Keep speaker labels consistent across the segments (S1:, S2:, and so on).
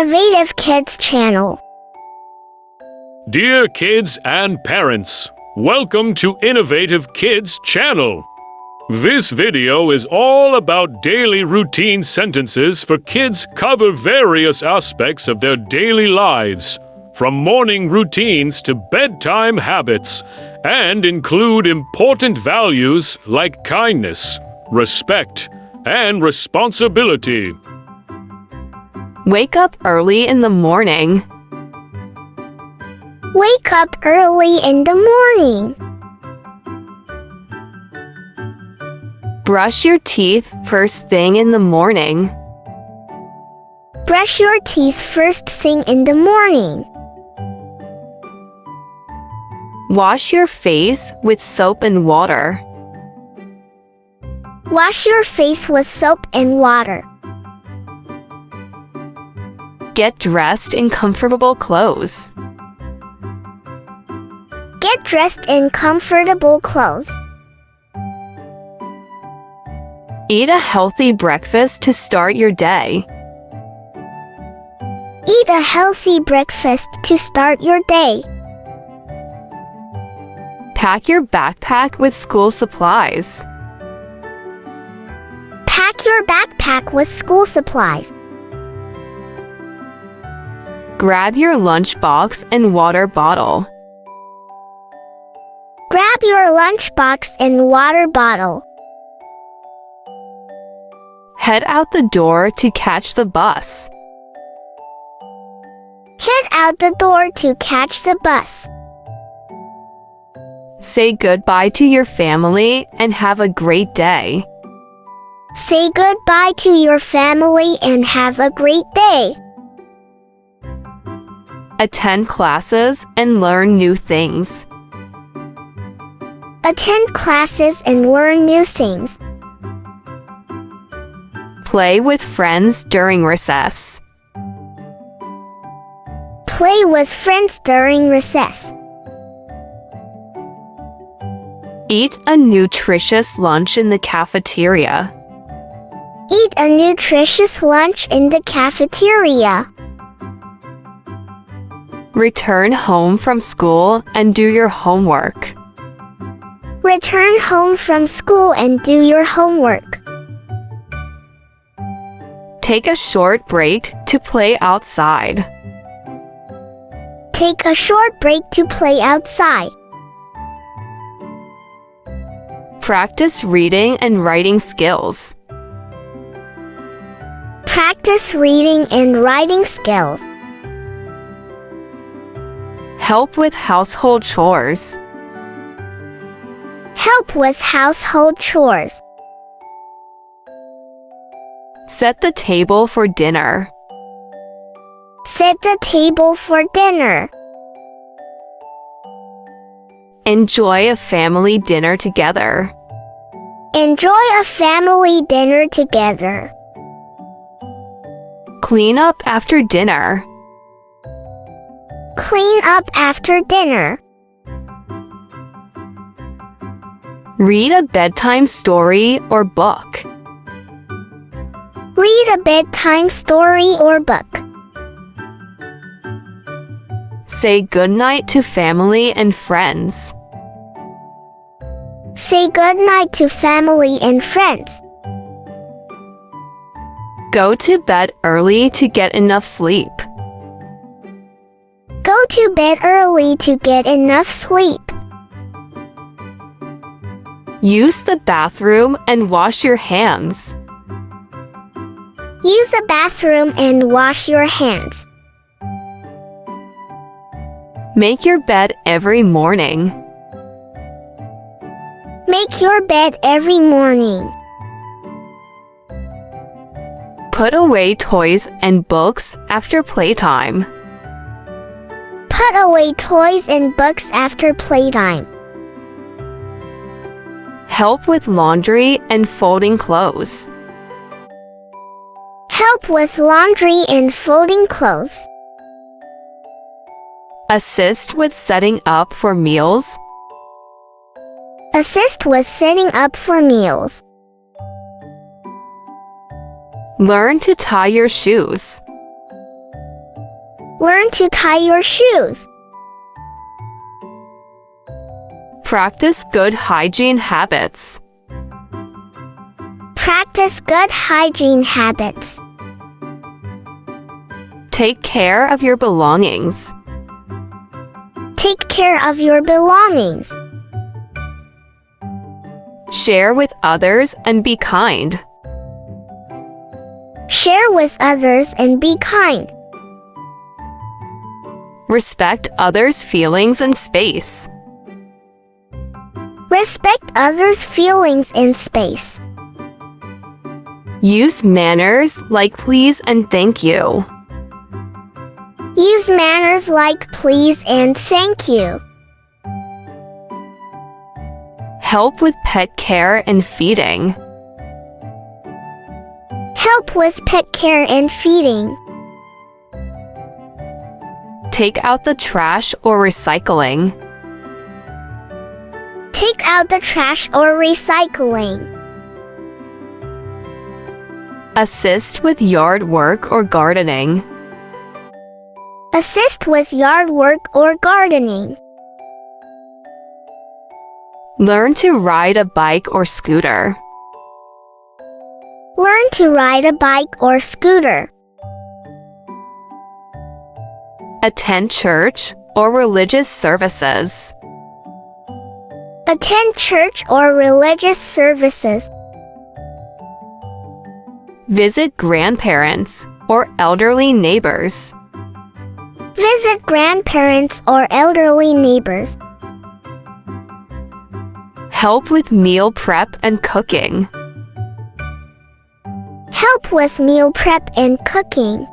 S1: Innovative Kids channel.
S2: Dear kids and parents, welcome to Innovative Kids channel. This video is all about daily routine sentences for kids cover various aspects of their daily lives, from morning routines to bedtime habits, and include important values like kindness, respect, and responsibility.
S3: Wake up early in the morning.
S1: Wake up early in the morning.
S3: Brush your teeth first thing in the morning.
S1: Brush your teeth first thing in the morning.
S3: Wash your face with soap and water.
S1: Wash your face with soap and water.
S3: Get dressed in comfortable clothes.
S1: Get dressed in comfortable clothes.
S3: Eat a healthy breakfast to start your day.
S1: Eat a healthy breakfast to start your day.
S3: Pack your backpack with school supplies.
S1: Pack your backpack with school supplies.
S3: Grab your lunchbox and water bottle.
S1: Grab your lunchbox and water bottle.
S3: Head out the door to catch the bus.
S1: Head out the door to catch the bus.
S3: Say goodbye to your family and have a great day.
S1: Say goodbye to your family and have a great day.
S3: Attend classes and learn new things.
S1: Attend classes and learn new things.
S3: Play with friends during recess.
S1: Play with friends during recess.
S3: Eat a nutritious lunch in the cafeteria.
S1: Eat a nutritious lunch in the cafeteria.
S3: Return home from school and do your homework.
S1: Return home from school and do your homework.
S3: Take a short break to play outside.
S1: Take a short break to play outside.
S3: Practice reading and writing skills.
S1: Practice reading and writing skills.
S3: Help with household chores.
S1: Help with household chores.
S3: Set the table for dinner.
S1: Set the table for dinner.
S3: Enjoy a family dinner together.
S1: Enjoy a family dinner together.
S3: Clean up after dinner.
S1: Clean up after dinner.
S3: Read a bedtime story or book.
S1: Read a bedtime story or book.
S3: Say goodnight to family and friends.
S1: Say goodnight to family and friends.
S3: Go to bed early to get enough sleep.
S1: Go to bed early to get enough sleep.
S3: Use the bathroom and wash your hands.
S1: Use the bathroom and wash your hands.
S3: Make your bed every morning.
S1: Make your bed every morning.
S3: Put away toys and books after playtime.
S1: Put away toys and books after playtime.
S3: Help with laundry and folding clothes.
S1: Help with laundry and folding clothes.
S3: Assist with setting up for meals.
S1: Assist with setting up for meals.
S3: Learn to tie your shoes.
S1: Learn to tie your shoes.
S3: Practice good hygiene habits.
S1: Practice good hygiene habits.
S3: Take care of your belongings.
S1: Take care of your belongings.
S3: Share with others and be kind.
S1: Share with others and be kind.
S3: Respect others' feelings and space.
S1: Respect others' feelings and space.
S3: Use manners like please and thank you.
S1: Use manners like please and thank you.
S3: Help with pet care and feeding.
S1: Help with pet care and feeding.
S3: Take out the trash or recycling.
S1: Take out the trash or recycling.
S3: Assist with yard work or gardening.
S1: Assist with yard work or gardening.
S3: Learn to ride a bike or scooter.
S1: Learn to ride a bike or scooter.
S3: Attend church or religious services.
S1: Attend church or religious services.
S3: Visit grandparents or elderly neighbors.
S1: Visit grandparents or elderly neighbors.
S3: Help with meal prep and cooking.
S1: Help with meal prep and cooking.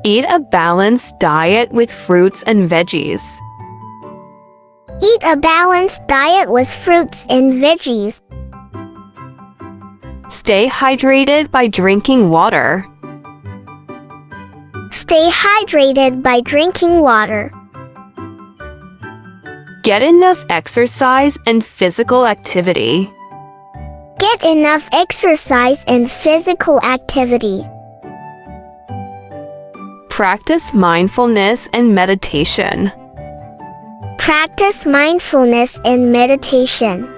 S3: Eat a balanced diet with fruits and veggies.
S1: Eat a balanced diet with fruits and veggies.
S3: Stay hydrated by drinking water.
S1: Stay hydrated by drinking water.
S3: Get enough exercise and physical activity.
S1: Get enough exercise and physical activity.
S3: Practice mindfulness and meditation.
S1: Practice mindfulness and meditation.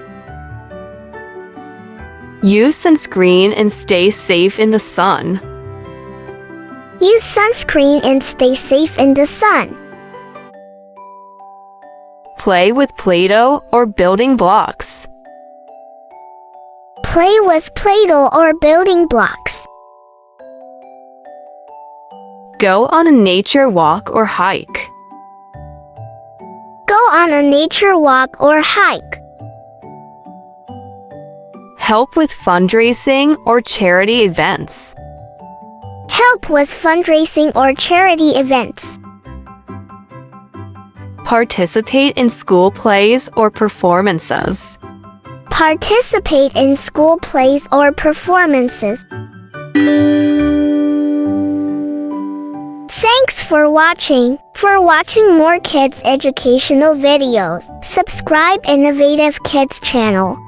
S3: Use sunscreen and stay safe in the sun.
S1: Use sunscreen and stay safe in the sun.
S3: Play with Play-Doh or building blocks.
S1: Play with Play-Doh or building blocks.
S3: Go on a nature walk or hike.
S1: Go on a nature walk or hike.
S3: Help with fundraising or charity events.
S1: Help with fundraising or charity events.
S3: Participate in school plays or performances.
S1: Participate in school plays or performances. Thanks for watching. For watching more kids educational videos, subscribe Innovative Kids channel.